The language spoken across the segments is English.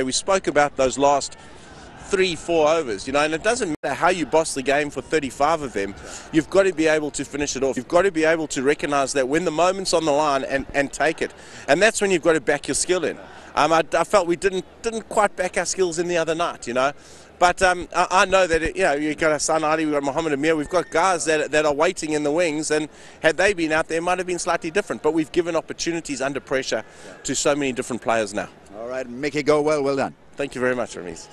We spoke about those last 3-4 overs, and it doesn't matter how you boss the game for 35 of them, you've got to be able to finish it off. You've got to be able to recognize that when the moment's on the line and take it. And that's when you've got to back your skill in. I felt we didn't quite back our skills in the other night, But I know that, you've got Hassan Ali, we've got Mohammed Amir, we've got guys that are waiting in the wings, and had they been out there, it might have been slightly different. But we've given opportunities under pressure to so many different players now. All right, make it go well. Well done. Thank you very much, Ramiz.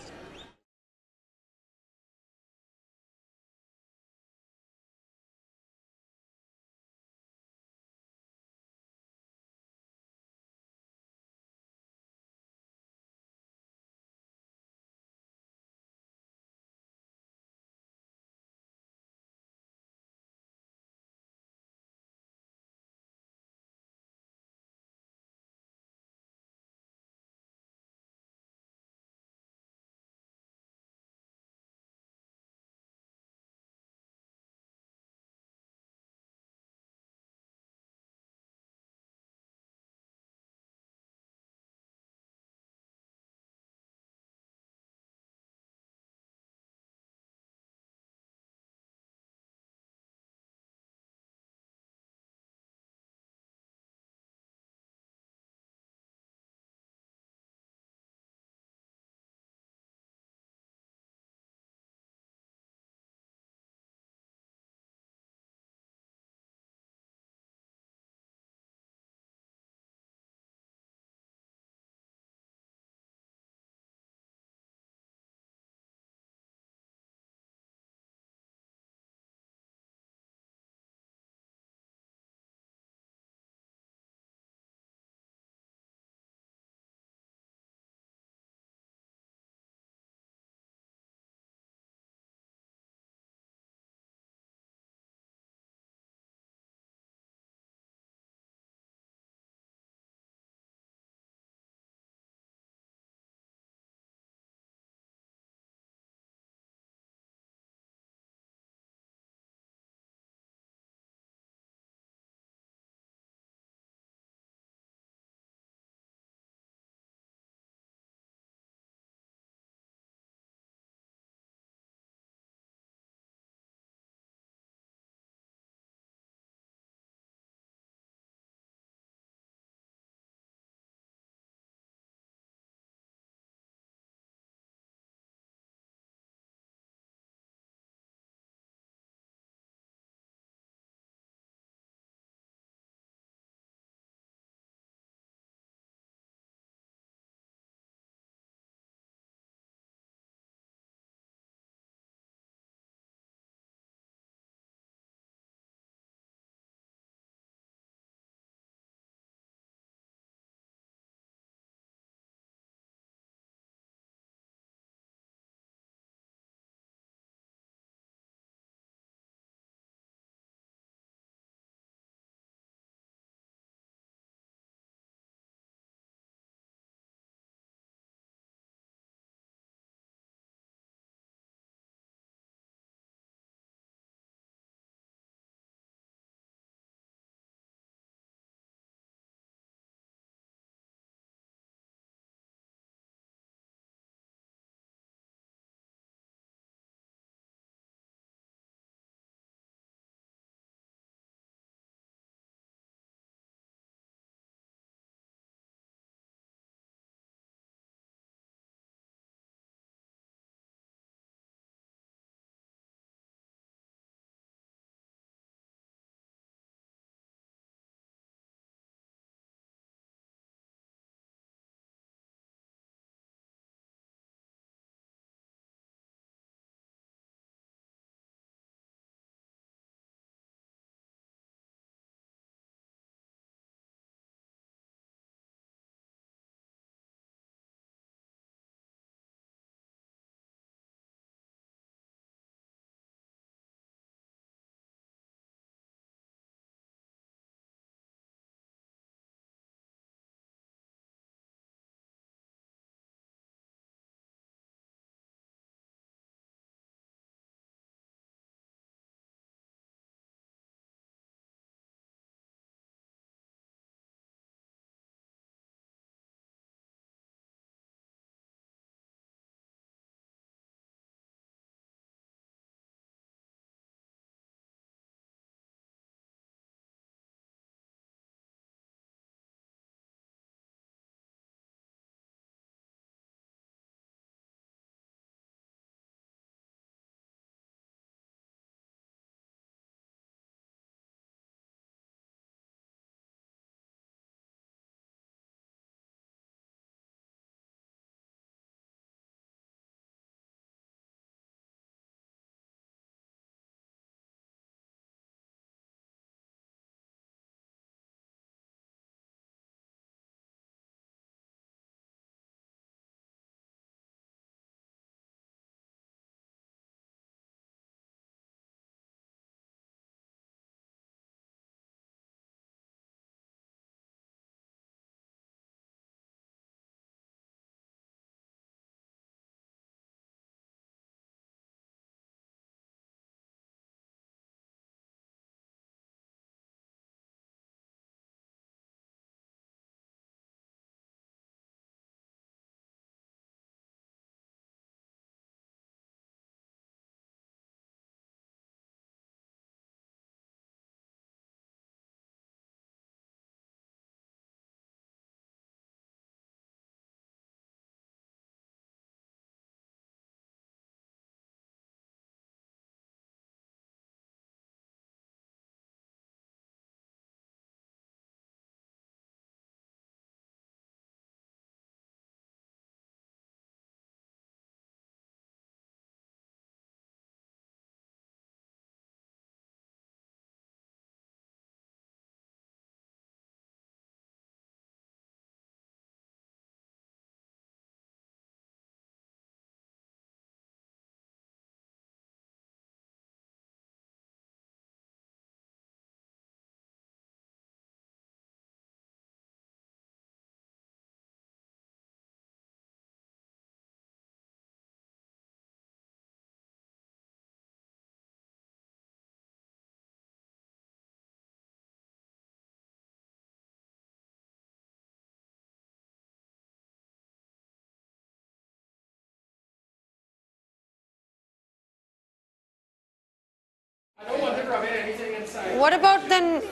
What about then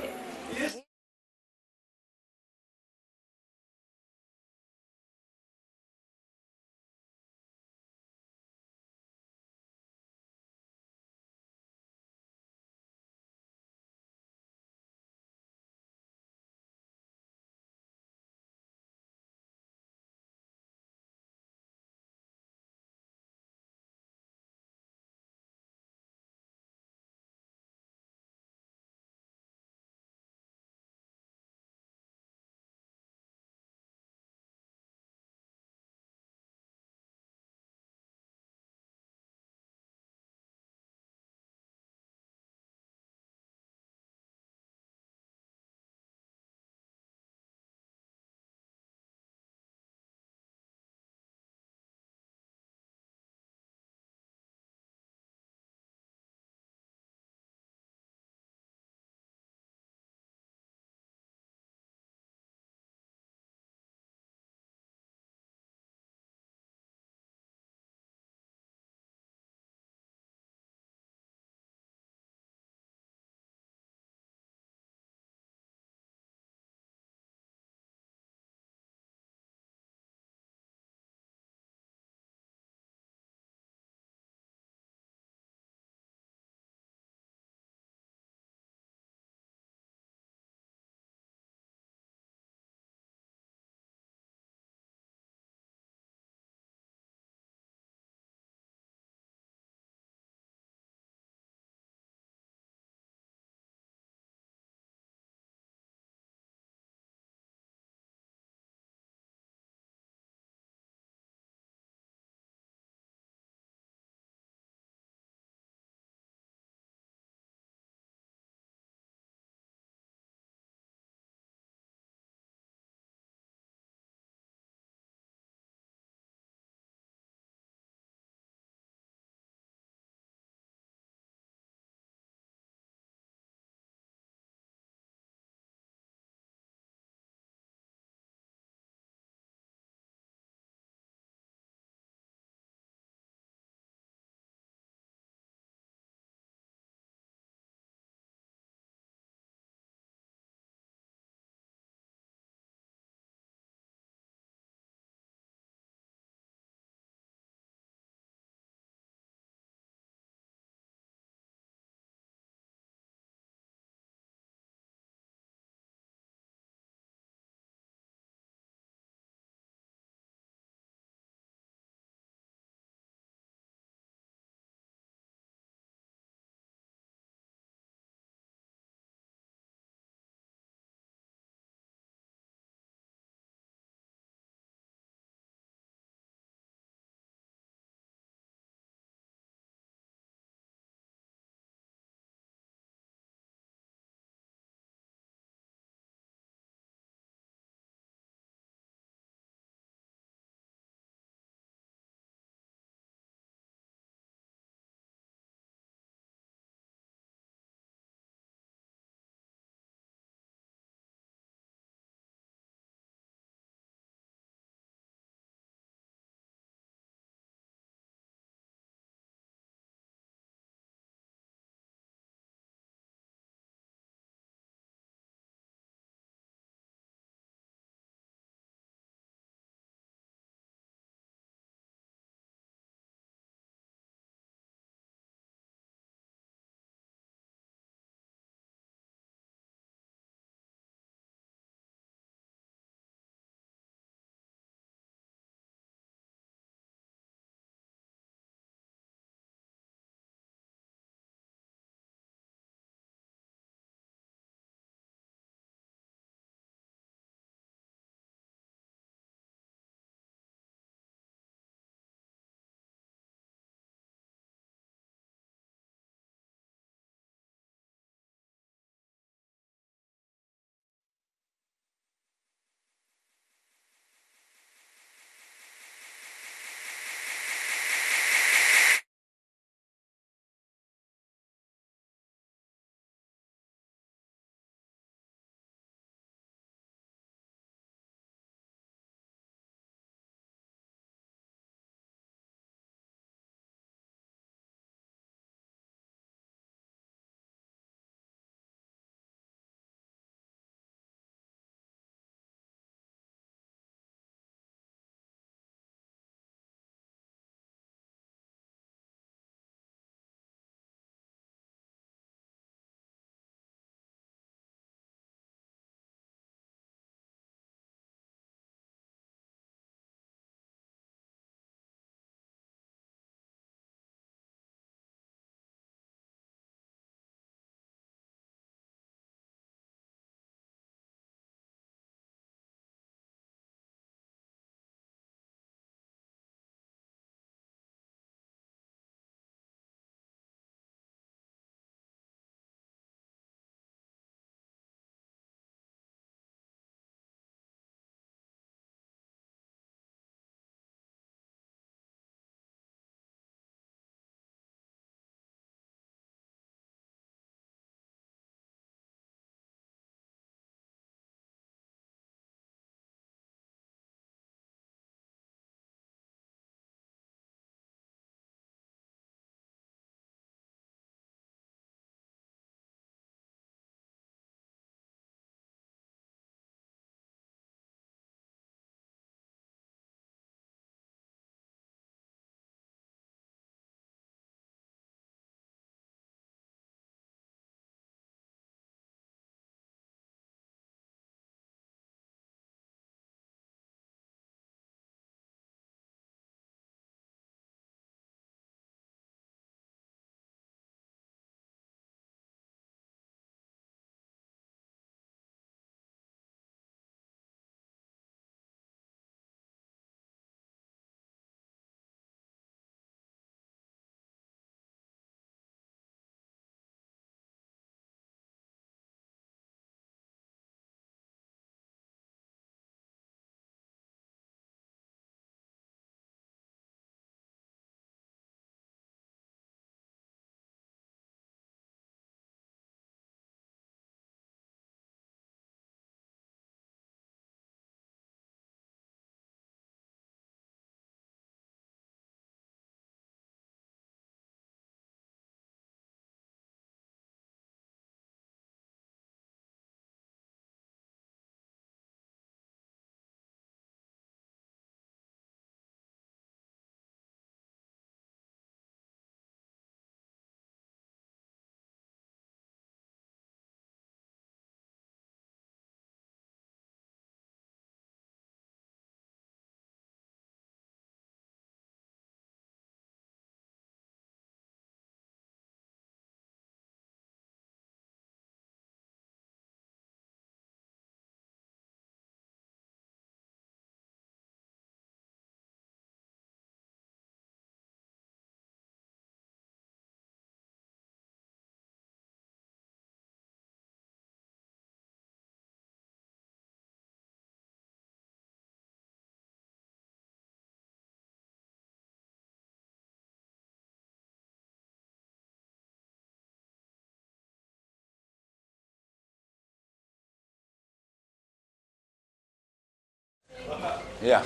Yeah.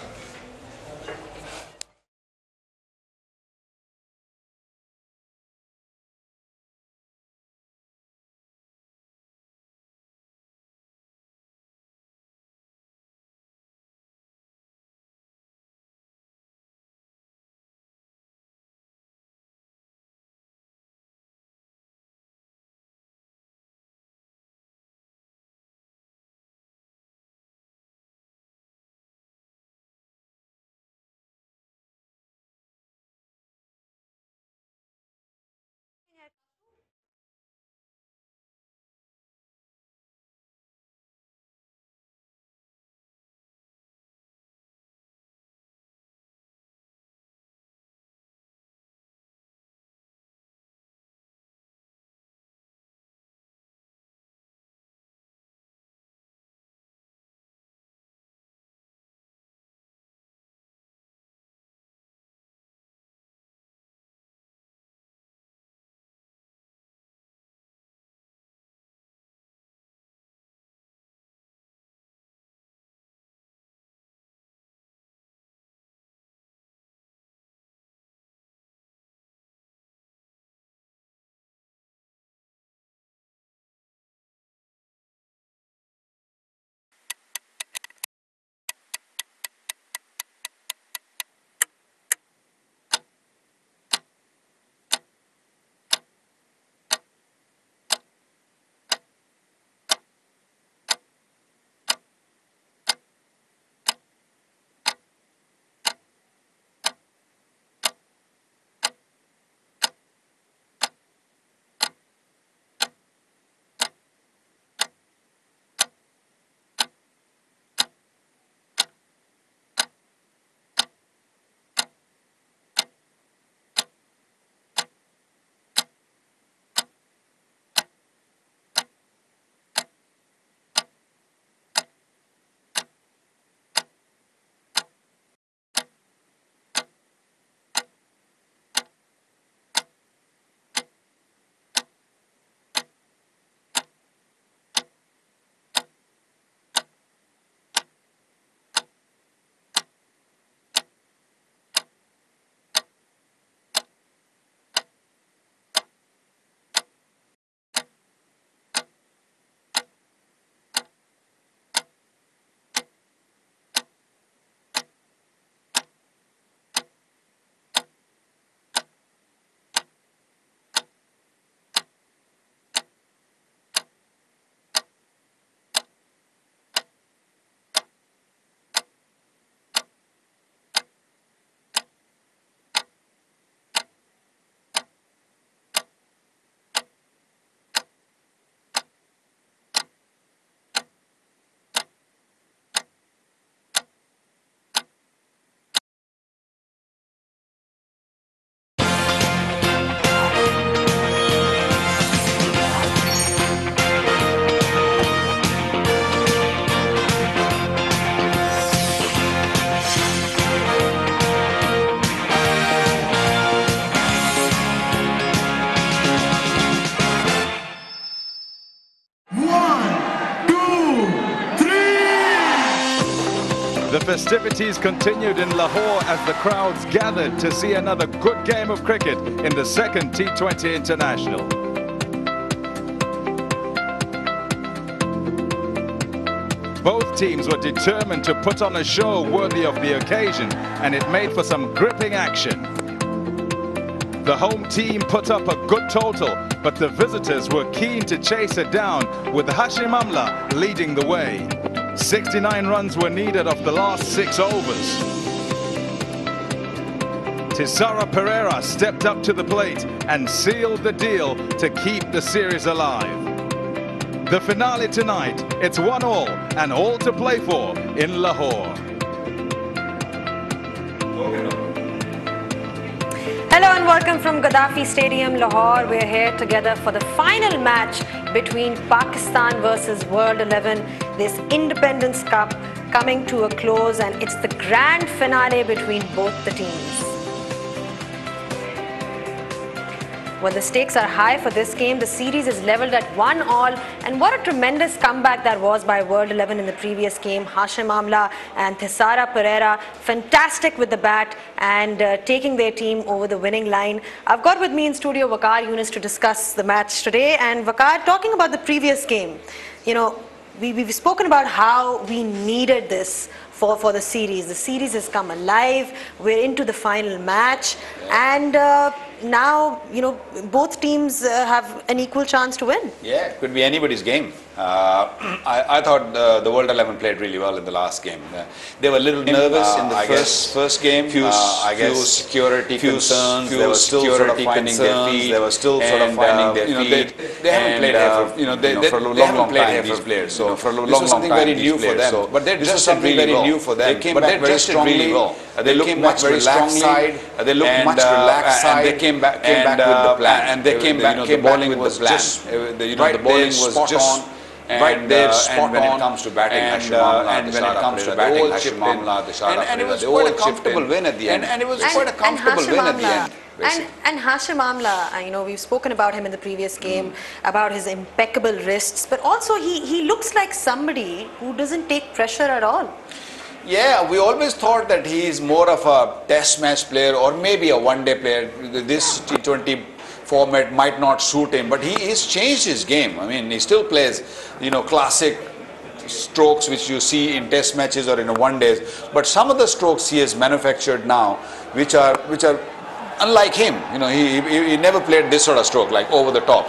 The festivities continued in Lahore as the crowds gathered to see another good game of cricket in the second T20 International. Both teams were determined to put on a show worthy of the occasion, and it made for some gripping action. The home team put up a good total, but the visitors were keen to chase it down, with Hashim Amla leading the way. 69 runs were needed of the last 6 overs. Tisara Pereira stepped up to the plate and sealed the deal to keep the series alive. The finale tonight, it's 1-all and all to play for in Lahore. Hello and welcome from Gaddafi Stadium, Lahore. We're here together for the final match between Pakistan versus World 11, this Independence Cup coming to a close, and it's the grand finale between both the teams. Well, the stakes are high for this game. The series is leveled at 1-1, and what a tremendous comeback that was by World 11 in the previous game. Hashim Amla and Thisara Pereira, fantastic with the bat and taking their team over the winning line. I've got with me in studio Waqar Yunus to discuss the match today. And Waqar, talking about the previous game, you know, we've spoken about how we needed this for the series. The series has come alive. We're into the final match, and now, you know, both teams have an equal chance to win. Yeah, it could be anybody's game. I thought the World 11 played really well in the last game. They were a little nervous in the first game. Few security concerns. They were still sort of finding their feet. They were still sort of finding their feet. They haven't played here for a long time. These players. So for a long time, this was something very new for them. But they just something very new for them. They came back very strongly. They looked much relaxed side. They looked much relaxed side. And they came back with the plan. And they came back. The bowling was just the bowling was just right there, spot on. When it comes to batting, and when it comes to batting, and it was quite a comfortable win at the end. And it was quite a comfortable win at the end. And Hashim Amla, you know, we've spoken about him in the previous game, about his impeccable wrists, but also he looks like somebody who doesn't take pressure at all. Yeah, we always thought that he is more of a test match player or maybe a one-day player. This T20 format might not suit him, but he has changed his game. I mean, he still plays, you know, classic strokes which you see in test matches or in one days, but some of the strokes he has manufactured now which are unlike him. You know, he never played this sort of stroke, like over the top.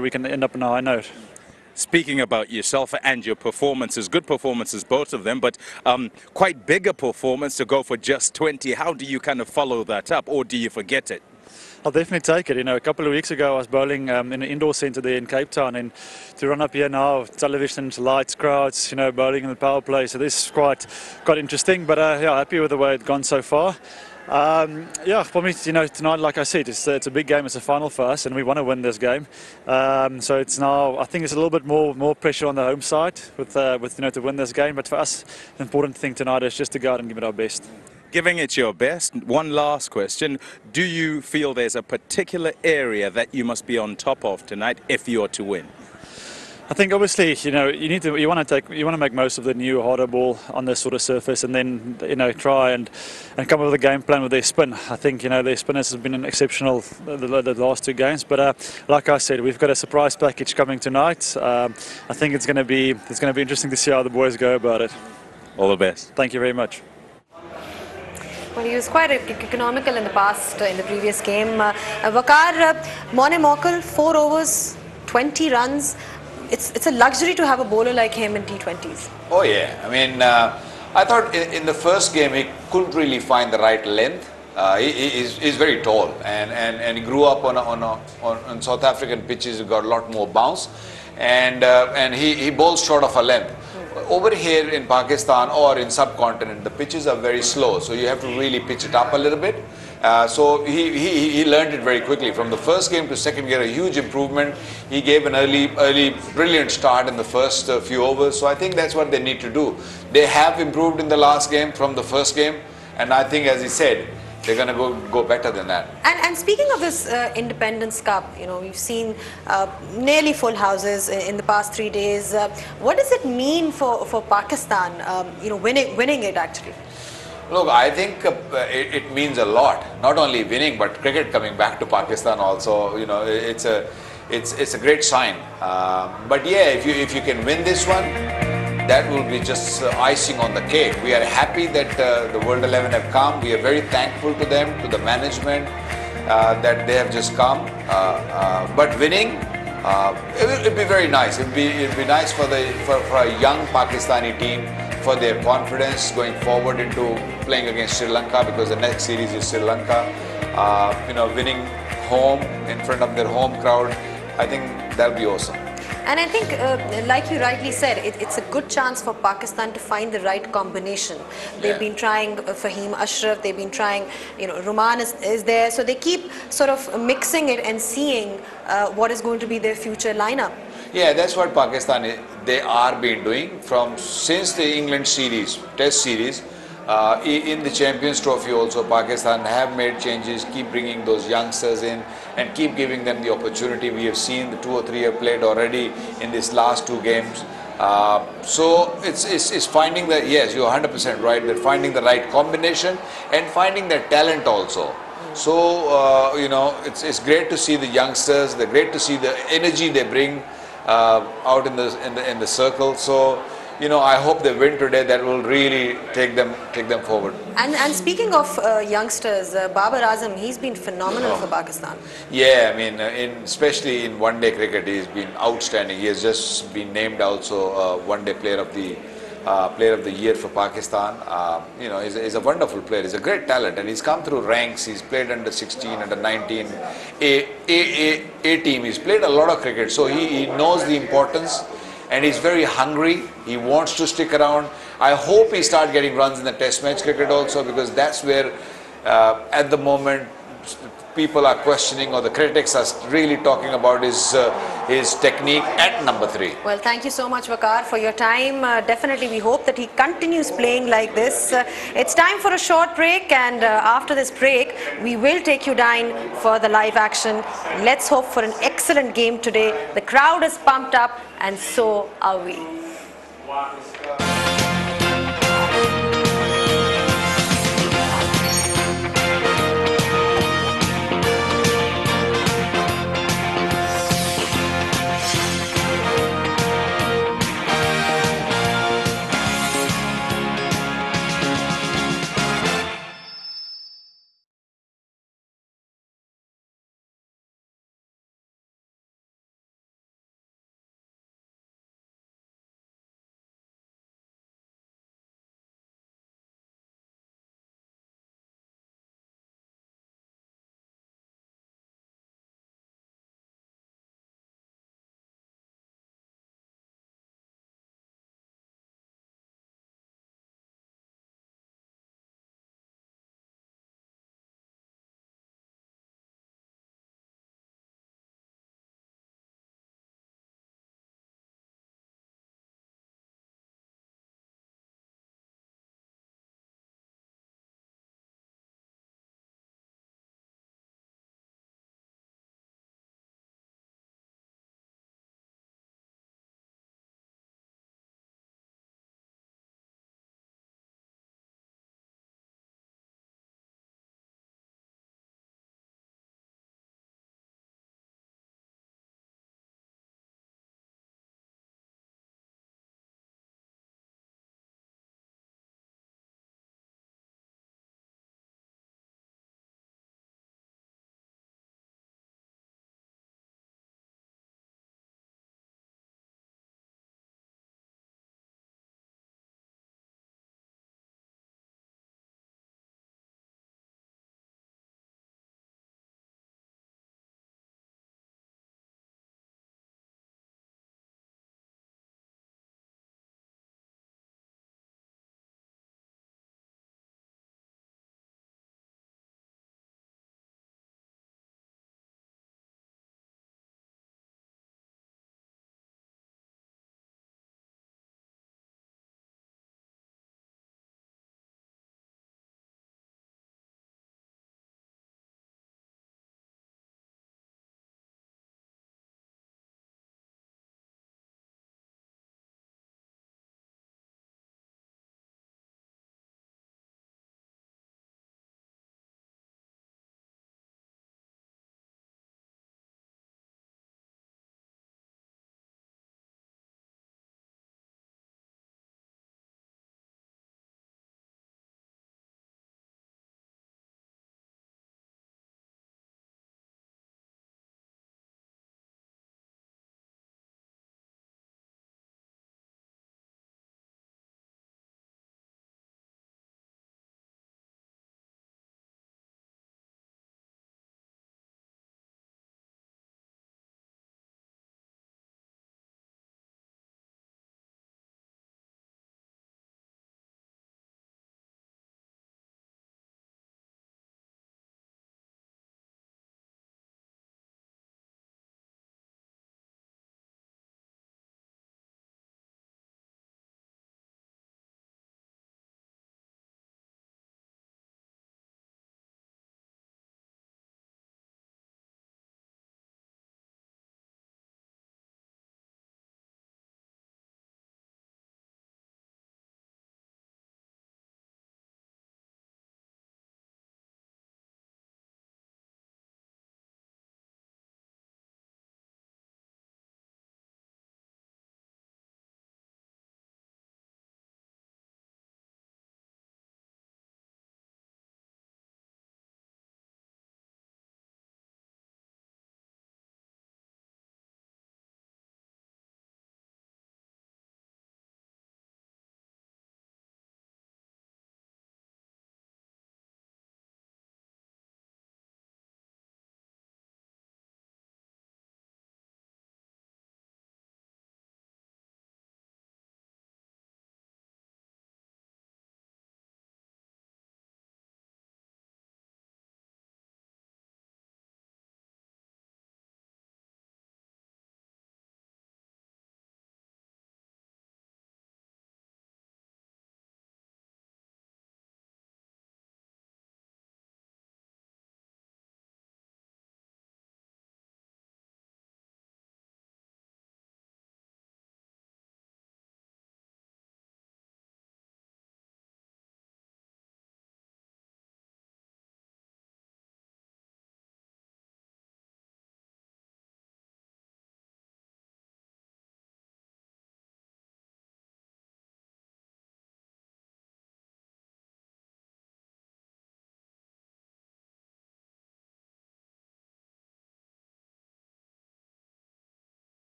we can end up on a high note. Speaking about yourself and your performances, good performances, both of them, but quite bigger performance to go for just 20. How do you kind of follow that up, or do you forget it? I'll definitely take it. You know, a couple of weeks ago I was bowling in an indoor centre there in Cape Town, and to run up here now, television, lights, crowds, you know, bowling in the power play. So this is quite interesting. But yeah, happy with the way it's gone so far. Yeah, for me, you know, tonight, like I said, it's a big game. It's a final for us, and we want to win this game. So it's now, I think, it's a little bit more pressure on the home side with you know, to win this game. But for us, the important thing tonight is just to go out and give it our best. Giving it your best, one last question. Do you feel there's a particular area that you must be on top of tonight if you're to win? I think obviously, you know, you want to make most of the new harder ball on this sort of surface, and then, you know, try and come up with a game plan with their spin. I think, you know, their spinners have been exceptional the last two games, but like I said, we've got a surprise package coming tonight. I think it's going to be interesting to see how the boys go about it. All the best. Thank you very much. Well, he was quite economical in the past, in the previous game. Waqar, Morne Morkel, 4 overs, 20 runs. It's a luxury to have a bowler like him in T20s. Oh yeah, I mean, I thought in the first game he couldn't really find the right length. He's very tall, and he grew up on South African pitches. He got a lot more bounce, and he bowls short of a length. Over here in Pakistan or in subcontinent, the pitches are very slow, so you have to really pitch it up a little bit. So he learned it very quickly. From the first game to second game, a huge improvement. He gave an early brilliant start in the first few overs. So I think that's what they need to do. They have improved in the last game from the first game, and I think, as he said, they're going to go better than that. And speaking of this Independence Cup, you know, we've seen nearly full houses in the past 3 days. What does it mean for Pakistan, you know, winning it actually? Look, I think it means a lot. Not only winning, but cricket coming back to Pakistan also. You know, it's a great sign. But yeah, if you can win this one, that will be just icing on the cake. We are happy that the World 11 have come. We are very thankful to them, to the management, that they have just come. But winning, it'd be very nice. It'd be nice for a young Pakistani team, for their confidence going forward into playing against Sri Lanka, because the next series is Sri Lanka. You know, winning home in front of their home crowd, I think that'll be awesome. And I think, like you rightly said, it's a good chance for Pakistan to find the right combination. They've been trying Fahim Ashraf, they've been trying, you know, Ruman is there. So they keep sort of mixing it and seeing what is going to be their future lineup. Yeah, that's what Pakistan they are been doing since the England series, Test series. In the Champions Trophy also, Pakistan have made changes, keep bringing those youngsters in and keep giving them the opportunity. We have seen the 2 or 3 have played already in these last 2 games. So it's finding that, yes, you're 100% right, that finding the right combination and finding their talent also. So, you know, it's great to see the youngsters, they're great to see the energy they bring out in the circle. So, you know, I hope they win today. That will really take them forward. And speaking of youngsters, Babar Azam, he's been phenomenal for Pakistan. Yeah, I mean, especially in one-day cricket, he's been outstanding. He has just been named also one-day player of the year for Pakistan. You know, he's a wonderful player. He's a great talent, and he's come through ranks. He's played under 16, under 19, A team. He's played a lot of cricket, so he knows the importance. And he's very hungry. He wants to stick around. I hope he starts getting runs in the Test match cricket also, because that's where, at the moment, people are questioning, or the critics are really talking about his technique at number 3. Well, thank you so much, Waqar, for your time. Definitely, we hope that he continues playing like this. It's time for a short break, and after this break, we will take you down for the live action. Let's hope for an excellent game today. The crowd is pumped up, and so are we.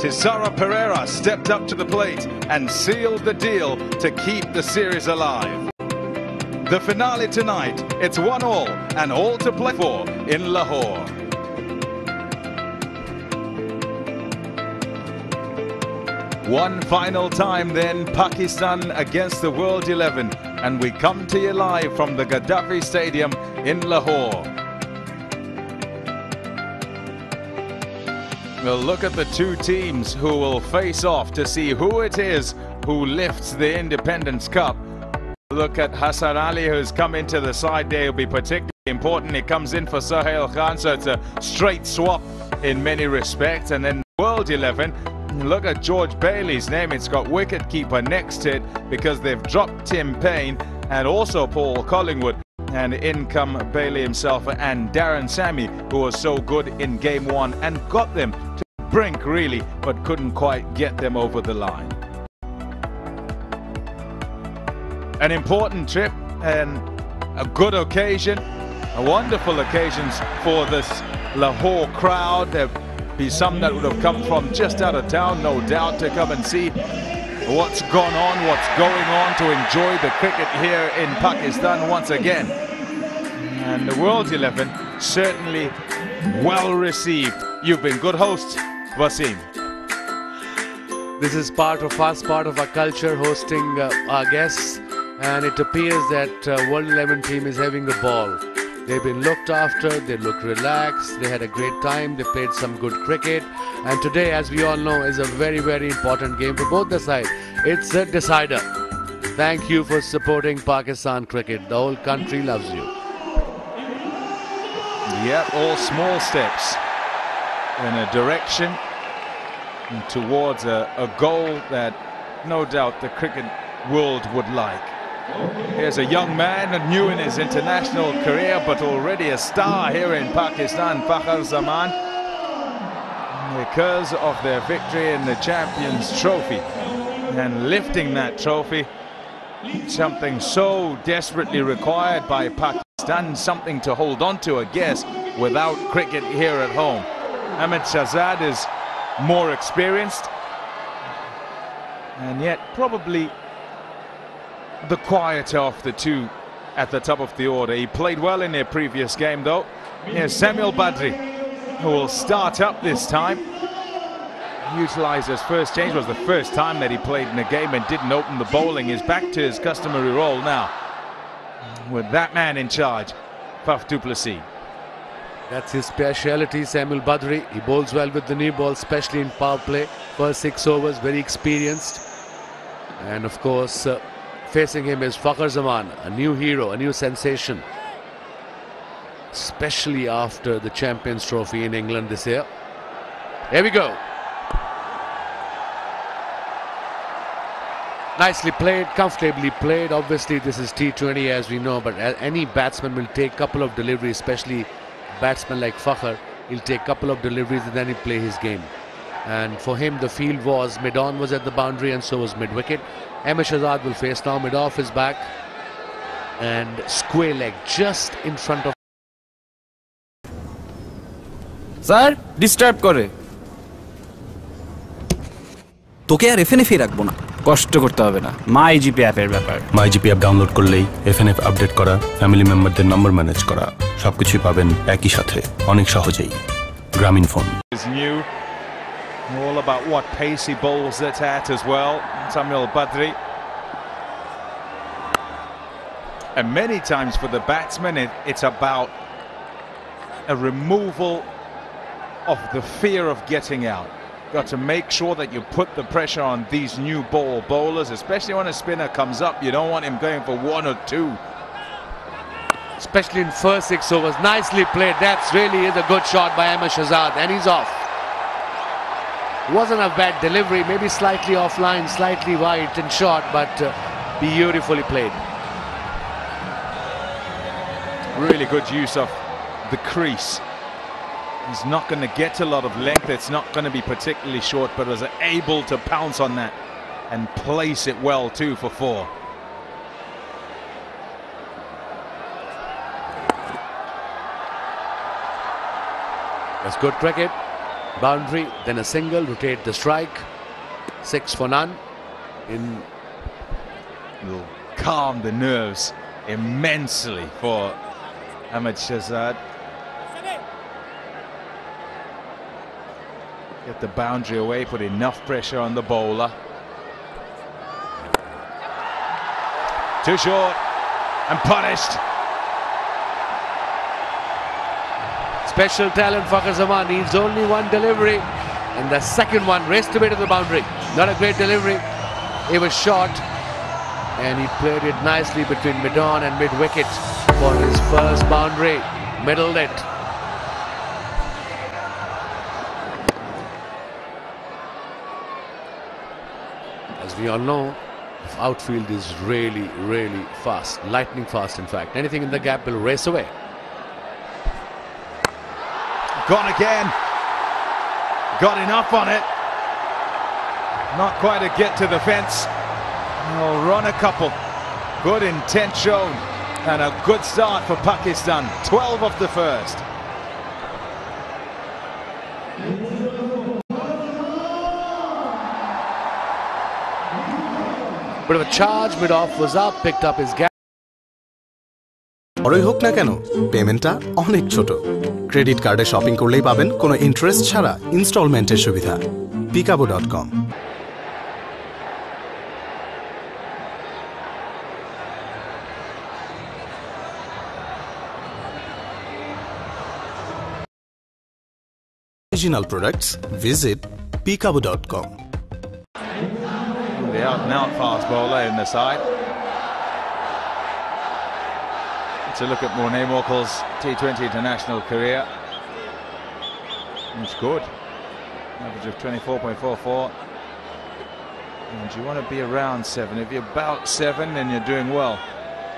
Tisara Pereira stepped up to the plate and sealed the deal to keep the series alive. The finale tonight, it's 1-1 and all to play for in Lahore. One final time then, Pakistan against the World 11, and we come to you live from the Gaddafi Stadium in Lahore. We'll look at the two teams who will face off to see who it is who lifts the Independence Cup. Look at Hassan Ali, who's come into the side there. He'll be particularly important. He comes in for Sohail Khan, so it's a straight swap in many respects. And then World 11, look at George Bailey's name. It's got wicketkeeper next to it because they've dropped Tim Payne and also Paul Collingwood. And in come Bailey himself and Darren Sammy, who was so good in game one and got them to the brink really, but couldn't quite get them over the line. An important trip and a good occasion, a wonderful occasions for this Lahore crowd. There'll be some that would have come from just out of town, no doubt, to come and see what's gone on, what's going on, to enjoy the cricket here in Pakistan once again. And the World 11 certainly well received. You've been good host, Wasim. This is part of us, part of our culture, hosting our guests. And it appears that World 11 team is having a ball. They've been looked after, they look relaxed, they had a great time, they played some good cricket. And today, as we all know, is a very, very important game for both the sides. It's a decider. Thank you for supporting Pakistan cricket. The whole country loves you. Yep, all small steps in a direction towards a goal that no doubt the cricket world would like. Here's a young man, new in his international career, but already a star here in Pakistan, Fakhar Zaman, because of their victory in the Champions Trophy. And lifting that trophy, something so desperately required by Pakistan, something to hold on to, I guess, without cricket here at home. Ahmed Shahzad is more experienced, and yet probably the quieter of the two at the top of the order. He played well in their previous game though. Here's Samuel Badri, who will start up this time. Utilised his first change, was the first time that he played in the game and didn't open the bowling. He's back to his customary role now, with that man in charge, Faf du Plessis. That's his speciality, Samuel Badri. He bowls well with the new ball, especially in power play. First 6 overs, very experienced. And of course, facing him is Fakhar Zaman, a new hero, a new sensation, especially after the Champions Trophy in England this year. Here we go. Nicely played, comfortably played. Obviously, this is T20 as we know, but any batsman will take a couple of deliveries, especially batsman like Fakhar. He'll take a couple of deliveries and then he'll play his game. And for him, the field was mid-on was at the boundary and so was mid-wicket. Ahmed Shahzad will face now. Mid-off is back and square leg just in front of. Sir, disturb kore. তোকে আর FNF রাখবো না, কষ্ট করতে হবে না। মাই GP অ্যাপের ব্যাপার। মাই GP app download করলেই এফএনএফ আপডেট করা, ফ্যামিলি মেম্বারদের নম্বর ম্যানেজ করা, সবকিছুই পাবেন একই সাথে, অনেক সহজেই। Grameenphone. All about what pace he bowls it at as well, Samuel Badri. And many times for the batsman, it's about a removal of the fear of getting out. Got to make sure that you put the pressure on these new ball bowlers, especially when a spinner comes up. You don't want him going for 1 or 2. Especially in first 6 overs. Nicely played. That's really is a good shot by Ahmed Shahzad, and he's off. Wasn't a bad delivery, maybe slightly offline, slightly wide and short, but beautifully played. Really good use of the crease. He's not going to get a lot of length, it's not going to be particularly short, but was able to pounce on that and place it well too for 4. That's good cricket. Boundary, then a single, rotate the strike. 6 for none. Will calm the nerves immensely for Ahmed Shahzad. Get the boundary away, put enough pressure on the bowler. Too short and punished. Special talent Fakhar Zaman needs only one delivery, and the second one raced away to the boundary. Not a great delivery. It was short, and he played it nicely between mid-on and mid-wicket for his first boundary. Middled it. As we all know, outfield is really, really fast. Lightning fast, in fact. Anything in the gap will race away. Gone again. Got enough on it. Not quite a get to the fence. He'll run a couple. Good intent shown. And a good start for Pakistan. 12 off the first. Bit of a charge, mid-off was up, picked up his gap. বড়ই হোক না কেন পেমেন্টটা অনেক ছোট credit কার্ডে shopping করলেই পাবেন কোনো ইন্টারেস্ট ছাড়া ইনস্টলমেন্টের সুবিধা peekabo.com Original products visit peekabo.com The out and out fast bowler in the side. To look at Morne Morkel's T20 international career. It's good. Average of 24.44. And you want to be around 7. If you're about 7, then you're doing well.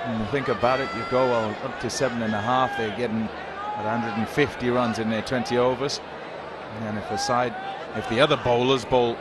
When you think about it, you go well up to 7.5. They're getting 150 runs in their 20 overs. And if the other bowlers bowl